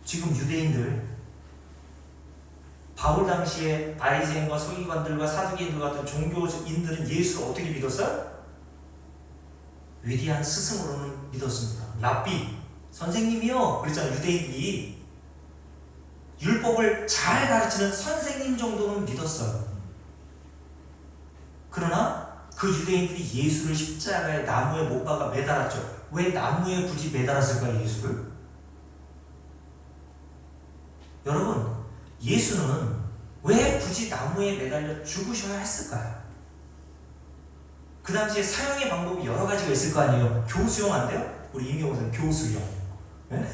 지금 유대인들, 바울 당시에 바리새인과 서기관들과 사두개인들 같은 종교인들은 예수를 어떻게 믿었어요? 위대한 스승으로는 믿었습니다. 랍비, 선생님이요 그랬잖아요. 유대인들이 율법을 잘 가르치는 선생님 정도는 믿었어요. 그러나 그 유대인들이 예수를 십자가에 나무에 못 박아 매달았죠. 왜 나무에 굳이 매달았을까요, 예수를? 여러분, 예수는 왜 굳이 나무에 매달려 죽으셔야 했을까요? 그 당시에 사형의 방법이 여러 가지가 있을 거 아니에요. 교수형 안 돼요? 우리 임용호사님 교수형, 네?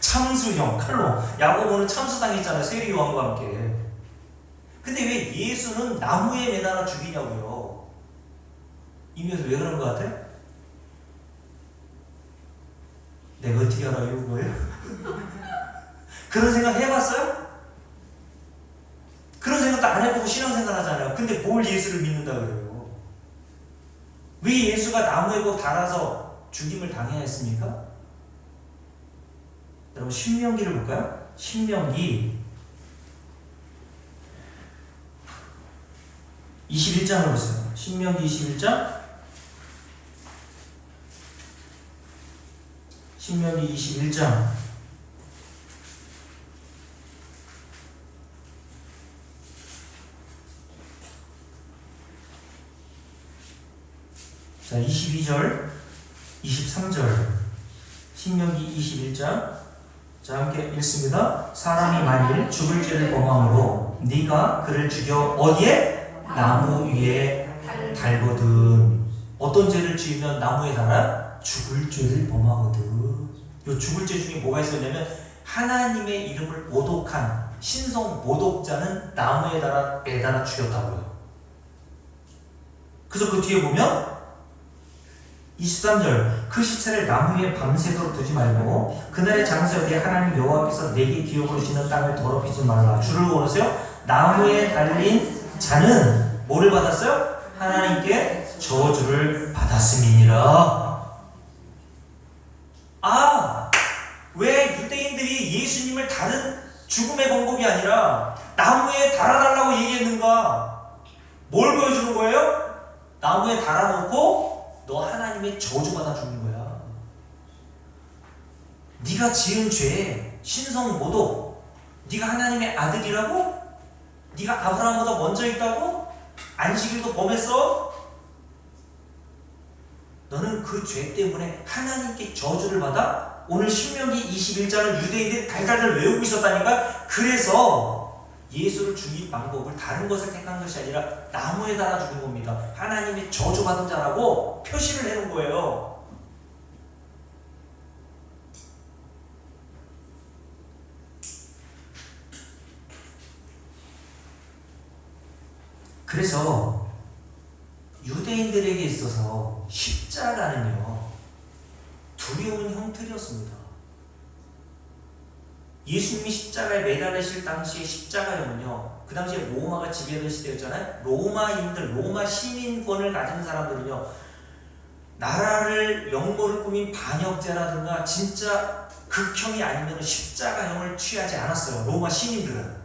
참수형, 칼로. 야고보는 참수당했잖아요, 세리요한과 함께. 근데 왜 예수는 나무에 매달아 죽이냐고요? 임용호사 왜 그런 것 같아요? 내가 어떻게 알아요, 그거예요? 그런 생각 해봤어요? 그런 생각도 안 해보고 신앙생활 하잖아요. 근데 뭘 예수를 믿는다 그래요? 왜 예수가 나무에 꼭 달아서 죽임을 당해야 했습니까? 여러분, 신명기를 볼까요? 신명기 21장을 보세요. 신명기 21장, 신명기 21장 자, 22절, 23절, 신명기 21장. 자, 함께 읽습니다. 사람이 만일 죽을 죄를 범함으로 네가 그를 죽여 어디에? 나무 위에 달거든. 어떤 죄를 지으면 나무에 달아? 죽을 죄를 범하거든. 요 죽을 죄 중에 뭐가 있었냐면 하나님의 이름을 모독한 신성 모독자는 나무에 달아 매달아 죽였다고요. 그래서 그 뒤에 보면 23절 그 시체를 나무 위에 밤새도록 두지 말고 그날의 장소에 하나님 여호와께서 내게 기업으로 주시는 땅을 더럽히지 말라. 줄을 보세요. 나무에 달린 자는 뭐를 받았어요? 하나님께 저주를 받았음이니라. 왜 유대인들이 예수님을 다른 죽음의 방법이 아니라 나무에 달아달라고 얘기했는가? 뭘 보여주는 거예요? 나무에 달아놓고 너 하나님의 저주받아 죽는 거야. 네가 지은 죄, 신성 모독, 네가 하나님의 아들이라고? 네가 아브라함보다 먼저 있다고? 안식일도 범했어? 너는 그 죄 때문에 하나님께 저주를 받아? 오늘 신명기 21장을 유대인들이 달달달 외우고 있었다니까. 그래서 예수를 죽일 방법을 다른 것을 택한 것이 아니라 나무에 달아 죽인 겁니다. 하나님의 저주받은 자라고 표시를 해놓은 거예요. 그래서 유대인들에게 있어서 십자가는요 두려운 형틀이었습니다. 예수님이 십자가에 매달리실 당시의 십자가형은요, 그 당시에 로마가 지배하던 시대였잖아요. 로마인들, 로마 시민권을 가진 사람들은요, 나라를 영모를 꾸민 반역죄라든가 진짜 극형이 아니면 십자가형을 취하지 않았어요. 로마 시민들은.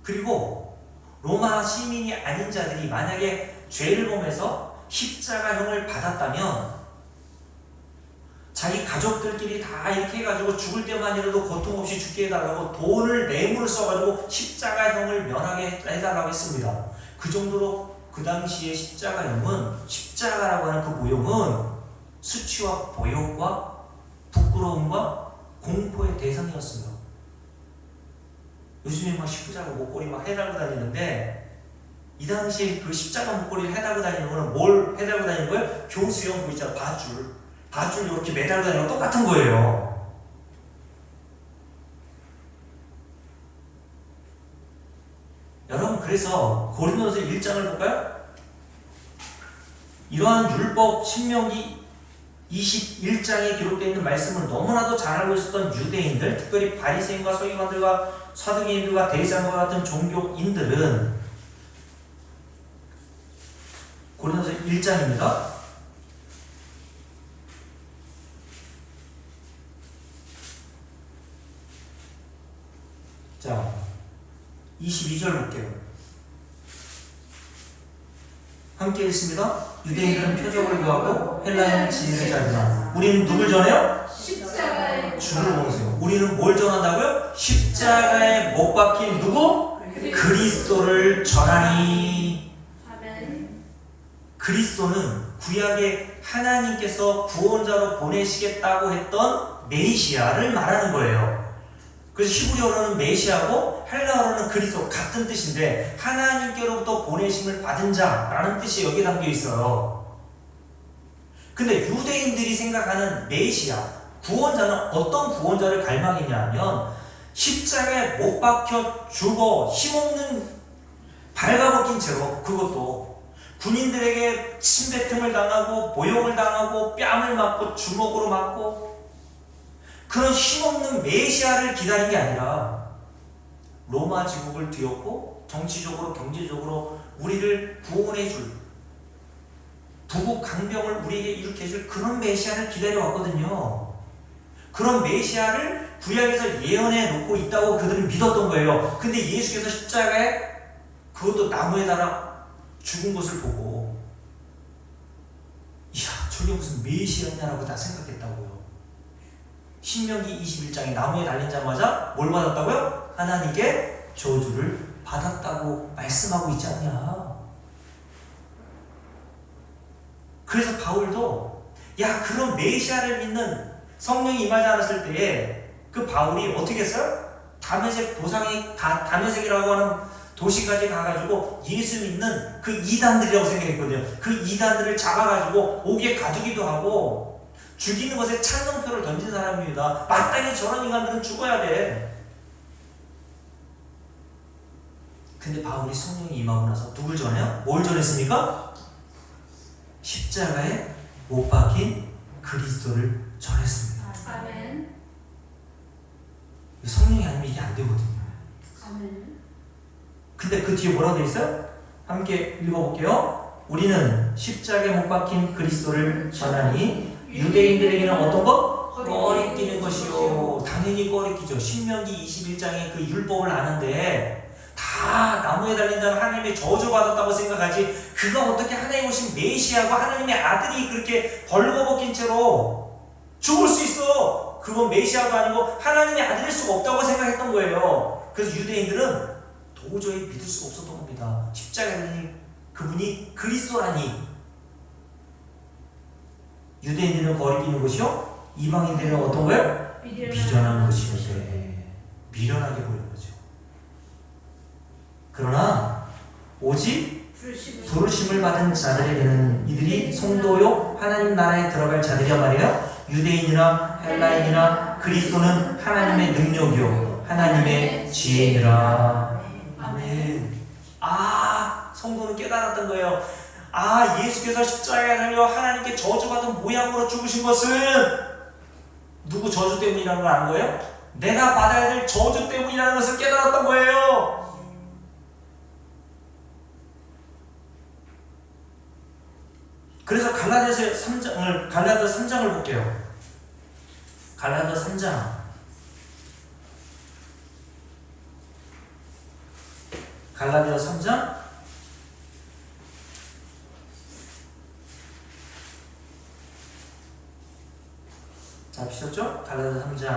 그리고 로마 시민이 아닌 자들이 만약에 죄를 범해서 십자가형을 받았다면 자기 가족들끼리 다 이렇게 해가지고 죽을 때만이라도 고통 없이 죽게 해달라고 돈을 뇌물을 써가지고 십자가형을 면하게 해달라고 했습니다. 그 정도로 그 당시에 십자가형은, 십자가라고 하는 그 모형은 수치와 보욕과 부끄러움과 공포의 대상이었어요. 요즘에 막 십자가 목걸이 막 해달고 다니는데, 이 당시에 그 십자가 목걸이를 해달고 다니는 거는 뭘 해달고 다니는 거예요? 교수형 그 있잖아, 밧줄 이렇게 매달고 다니는 거 똑같은 거예요. 여러분, 그래서 고린도서 1장을 볼까요? 이러한 율법 신명기 21장에 기록되어 있는 말씀을 너무나도 잘 알고 있었던 유대인들, 특별히 바리새인과 서기관들과 사두개인들과 대제사장과 같은 종교인들은 고린도서 1장입니다. 자, 22절 볼게요. 함께 읽습니다. 유대인들은 표적을 구하고 헬라인은 지혜를 찾으나 우리는 누굴 전해요? 십자가에 주를 보세요. 우리는 뭘 전한다고요? 십자가에 못 박힌 누구? 그리스도를 전하니. 아멘. 그리스도는 구약에 하나님께서 구원자로 보내시겠다고 했던 메시아를 말하는 거예요. 그래서 히브리어로는 메시아고 헬라어로는 그리스도, 같은 뜻인데 하나님께로부터 보내심을 받은 자라는 뜻이 여기 담겨 있어요. 근데 유대인들이 생각하는 메시아, 구원자는 어떤 구원자를 갈망했냐면 십자가에 못 박혀 죽어 힘없는 발가벗긴 채로, 그것도 군인들에게 침뱉음을 당하고 모욕을 당하고 뺨을 맞고 주먹으로 맞고 그런 힘없는 메시아를 기다린 게 아니라 로마 제국을 뒤엎고 정치적으로 경제적으로 우리를 구원해줄, 부국 강병을 우리에게 일으켜줄 그런 메시아를 기다려왔거든요. 그런 메시아를 구약에서 예언해 놓고 있다고 그들은 믿었던 거예요. 근데 예수께서 십자가에 그것도 나무에 달아 죽은 것을 보고 이야, 저게 무슨 메시아냐라고 다 생각했다고요. 신명기 21장에 나무에 달린 자마자 뭘 받았다고요? 하나님께 저주를 받았다고 말씀하고 있지 않냐. 그래서 바울도 야, 그런 메시아를 믿는 성령이 임하지 않았을 때에 그 바울이 어떻게 했어요? 다메섹 도상이 다메섹이라고 하는 도시까지 가가지고 예수 믿는 그 이단들이라고 생각했거든요. 그 이단들을 잡아가지고 옥에 가두기도 하고 죽이는 것에 찬성표를 던진 사람입니다. 마땅히 저런 인간들은 죽어야 돼. 근데 바울이 성령이 임하고 나서 누굴 전해요? 뭘 전했습니까? 십자가에 못 박힌 그리스도를 전했습니다. 아멘. 성령이 아니면 이게 안 되거든요. 아멘. 근데 그 뒤에 뭐라고 돼 있어요? 함께 읽어볼게요. 우리는 십자가에 못 박힌 그리스도를 전하니 유대인들에게는 어떤 것? 꺼리끼는 것이요. 당연히 꺼리끼죠. 신명기 21장의 그 율법을 아는데 다 나무에 달린 자는 하나님의 저주받았다고 생각하지, 그가 어떻게 하나님 오신 메시아고 하나님의 아들이 그렇게 벌거벗긴 채로 죽을 수 있어. 그건 메시아도 아니고 하나님의 아들일 수가 없다고 생각했던 거예요. 그래서 유대인들은 도저히 믿을 수가 없었던 겁니다. 십자가에 달린 그분이 그리스도라니. 유대인들은 거리끼는 것이요, 이방인들은 어떤 거예요? 미련한 것이었대. 미련하게 보이는 거죠. 그러나 오직 부르심을 받은 자들에게는 이들이 성도요 하나님 나라에 들어갈 자들이란 말이에요. 유대인이나 헬라인이나 그리스도는 하나님의 능력이요 하나님의 지혜니라. 아멘. 성도는 깨달았던 거예요. 예수께서 십자가에 달려 하나님께 저주받은 모양으로 죽으신 것은 누구 저주 때문이라는 걸 아는 거예요? 내가 받아야 될 저주 때문이라는 것을 깨달았던 거예요. 그래서 갈라디아서 3장을 볼게요. 갈라디아서 3장. 갈라디아서 3장. 자, 피셨죠? 갈라디아서 3장.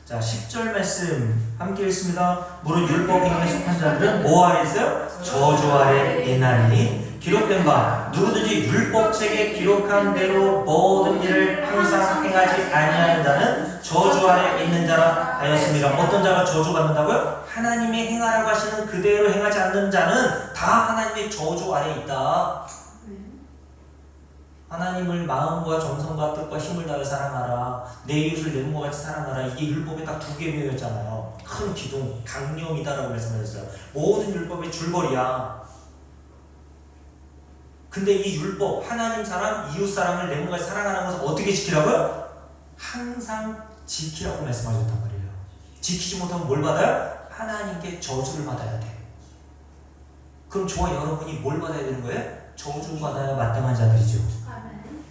자, 10절 말씀 함께 읽습니다. 무릇 율법 행위에 속한 자들은 뭐 아래 있어요? 저주 아래 있나니 기록된 바 누구든지 율법책에 기록한 대로 모든 일을 항상 행하지 아니하는 자는 저주 아래 있는 자라 하였습니다. 어떤 자가 저주받는다고요? 하나님이 행하라고 하시는 그대로 행하지 않는 자는 다 하나님의 저주 아래 있다. 하나님을 마음과 정성과 뜻과 힘을 다해 사랑하라. 내 이웃을 내 몸과 같이 사랑하라. 이게 율법의 딱 두 계명이었잖아요. 큰 기둥, 강령이다라고 말씀하셨어요. 모든 율법의 줄거리야. 근데 이 율법, 하나님 사랑, 이웃 사랑을 내 몸과 같이 사랑하는 것을 어떻게 지키라고요? 항상 지키라고 말씀하셨단 말이에요. 지키지 못하면 뭘 받아요? 하나님께 저주를 받아야 돼. 그럼 저와 여러분이 뭘 받아야 되는 거예요? 저주받아야 마땅한 자들이죠. 아멘.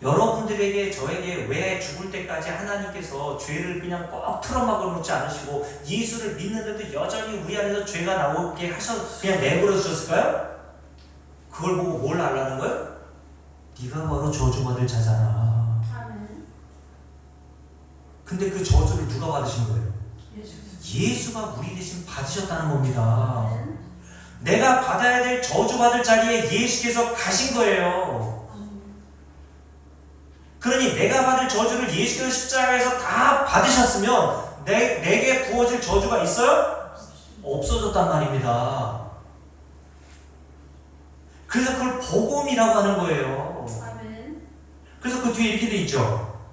여러분들에게 저에게 왜 죽을 때까지 하나님께서 죄를 그냥 꼭 틀어막아 놓지 않으시고 예수를 믿는데도 여전히 우리 안에서 죄가 나오게 하셔서 그냥 내버려 두셨을까요? 그걸 보고 뭘 알라는 거예요? 네가 바로 저주받을 자잖아. 아멘. 근데 그 저주를 누가 받으신 거예요? 예수. 예수가 우리 대신 받으셨다는 겁니다. 아멘. 내가 받아야 될 저주받을 자리에 예수께서 가신 거예요. 그러니 내가 받을 저주를 예수께서 십자가에서 다 받으셨으면 내게 부어질 저주가 있어요? 없어졌단 말입니다. 그래서 그걸 복음이라고 하는 거예요. 아멘. 그래서 그 뒤에 이렇게 돼 있죠.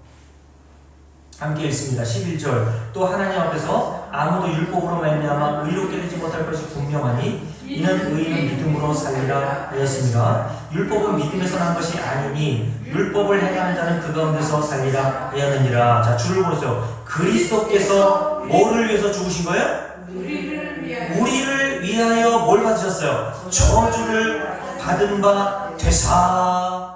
함께 읽습니다. 11절. 또 하나님 앞에서 아무도 율법으로 말미암아 의롭게 되지 못할 것이 분명하니 이는 의인은 믿음으로 살리라 하였습니다. 율법은 믿음에서 난 것이 아니니 율법을 행하는 자는 그 가운데서 살리라 하였느니라. 자, 줄을 보세요. 그리스도께서 뭐를 위해서 죽으신 거예요? 우리를 위하여 뭘 받으셨어요? 저주를 받은 바 되사.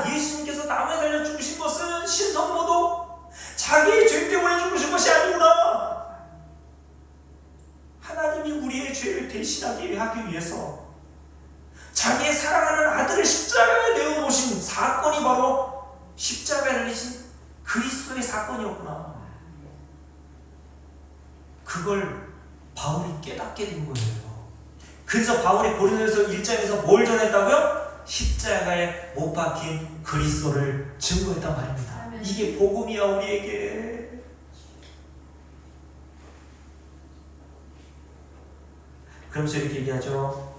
예수님께서 나무에 달려 죽으신 것은 신성모도 자기의 죄 때문에 죽으신 것이 아니구나. 하나님이 우리의 죄를 대신하게 하기 위해서 자기의 사랑하는 아들을 십자가에 내어놓으신 사건이 바로 십자가에 달리신 그리스도의 사건이었구나. 그걸 바울이 깨닫게 된 거예요. 그래서 바울이 고린도서 1장에서 뭘 전했다고요? 십자가에 못 박힌 그리스도를 증거했단 말입니다. 아멘. 이게 복음이야 우리에게. 그러면서 이렇게 얘기하죠.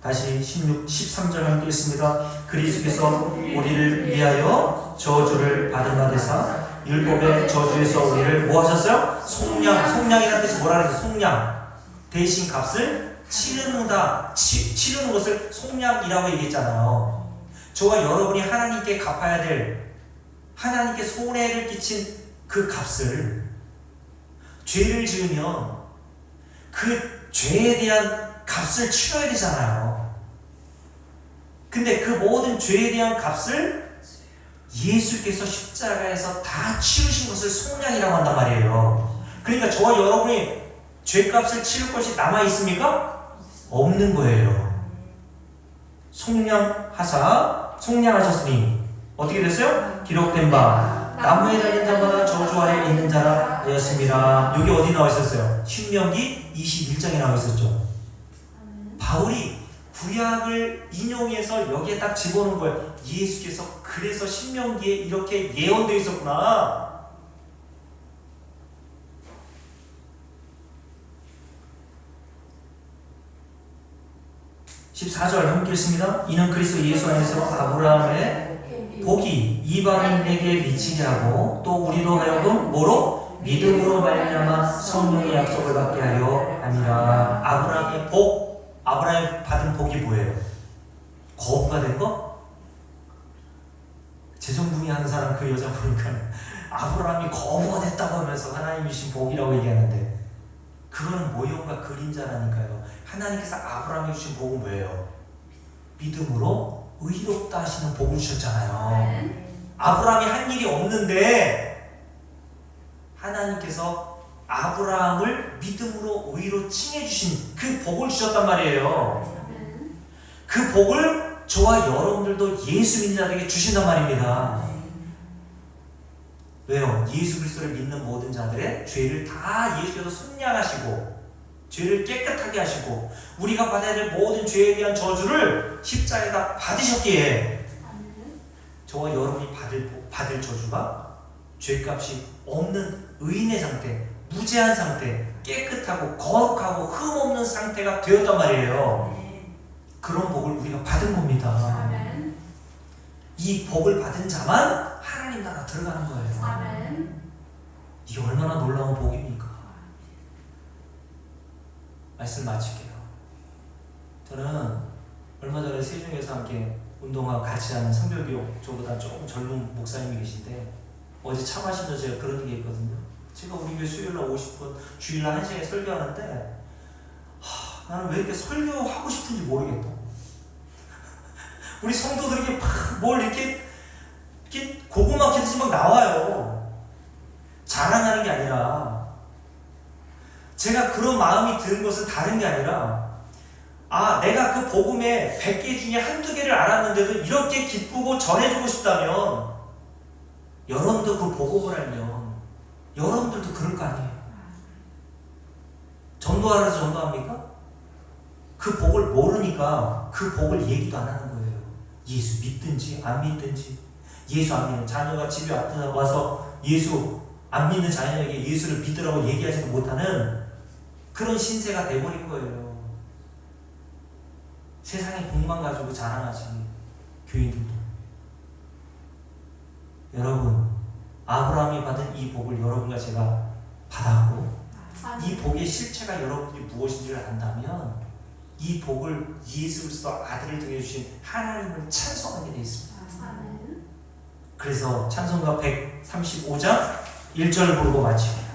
다시 13절 함께 읽습니다. 그리스도께서 우리를 위하여 저주를 받은 바 되사 율법의 저주에서 우리를 뭐 하셨어요? 속량이라는 뜻이 뭐라 그랬어요? 속량. 대신 값을 치르는 것을 속량이라고 얘기했잖아요. 저와 여러분이 하나님께 갚아야 될, 하나님께 손해를 끼친 그 값을, 죄를 지으면 그 죄에 대한 값을 치러야 되잖아요. 근데 그 모든 죄에 대한 값을 예수께서 십자가에서 다 치르신 것을 속량이라고 한단 말이에요. 그러니까 저와 여러분이 죄값을 치를 것이 남아있습니까? 없는 거예요. 속량하셨으니 어떻게 됐어요? 기록된 바 나무에 달린 자마다 저주 아래 있는 자라 하였습니다. 여기 어디 나와 있었어요? 신명기 21장에 나와 있었죠. 바울이 구약을 인용해서 여기에 딱 집어넣은 거예요. 예수께서 그래서 신명기에 이렇게 예언되어 있었구나. (14절) 함께 읽습니다. 이는 그리스도 예수 안에서 아브라함의 복이 이방인에게 미치게 하고 또 우리로 하여금 뭐로? 믿음으로 말미암아 성령의 약속을 받게 하려 함이라. 아브라함의 복, 아브라함이 받은 복이 뭐예요? 거부가 된 거? 재정궁이 하는 사람 그 여자 보니까 아브라함이 거부가 됐다고 하면서 하나님이 주신 복이라고 얘기하는데 그거는 모형과 그림자라니까요. 하나님께서 아브라함에게 주신 복은 뭐예요? 믿음으로 의롭다 하시는 복을 주셨잖아요. 아브라함이 한 일이 없는데 하나님께서 아브라함을 믿음으로 의로 칭해 주신 그 복을 주셨단 말이에요. 그 복을 저와 여러분들도 예수 믿는 자들에게 주신단 말입니다. 왜요? 예수 그리스도를 믿는 모든 자들의 죄를 다 예수께서 속량하시고 죄를 깨끗하게 하시고 우리가 받아야 될 모든 죄에 대한 저주를 십자가에다 받으셨기에 저와 여러분이 받을 저주가 죄값이 없는 의인의 상태, 무죄한 상태, 깨끗하고 거룩하고 흠없는 상태가 되었단 말이에요. 그런 복을 우리가 받은 겁니다. 이 복을 받은 자만 하나님 나라 들어가는 거예요. 이게 얼마나 놀라운 복입니까? 말씀 마칠게요. 저는 얼마 전에 세종에서 함께 운동하고 같이 하는 성별교육, 저보다 조금 젊은 목사님이 계신데 어제 차 마시면서 제가 그런 얘기 했거든요. 제가 우리 교회 수요일날 50분, 주일날 1시간에 설교하는데 나는 왜 이렇게 설교하고 싶은지 모르겠다. 우리 성도들에게 뭘 이렇게 고구마캐듯이 막 나와요. 자랑하는 게 아니라 제가 그런 마음이 드는 것은 다른 게 아니라 내가 그 복음의 100개 중에 한두 개를 알았는데도 이렇게 기쁘고 전해주고 싶다면 여러분도 그 복음을 알면 여러분들도 그럴 거 아니에요. 전도하라서 전도합니까? 그 복을 모르니까 그 복을 얘기도 안 하는 거예요. 예수 믿든지 안 믿든지. 예수 안 믿는 자녀가 집에 와서 예수 안 믿는 자녀에게 예수를 믿으라고 얘기하지도 못하는 그런 신세가 돼버린 거예요. 세상의 복만 가지고 자랑하지 교인들도. 여러분, 아브라함이 받은 이 복을 여러분과 제가 받았고 이 복의 실체가 여러분들이 무엇인지를 안다면 이 복을 예수 그리스도 아들을 통해 주신 하나님을 찬송하게 되어 있습니다. 그래서 찬송가 135장 1절을 부르고 마치고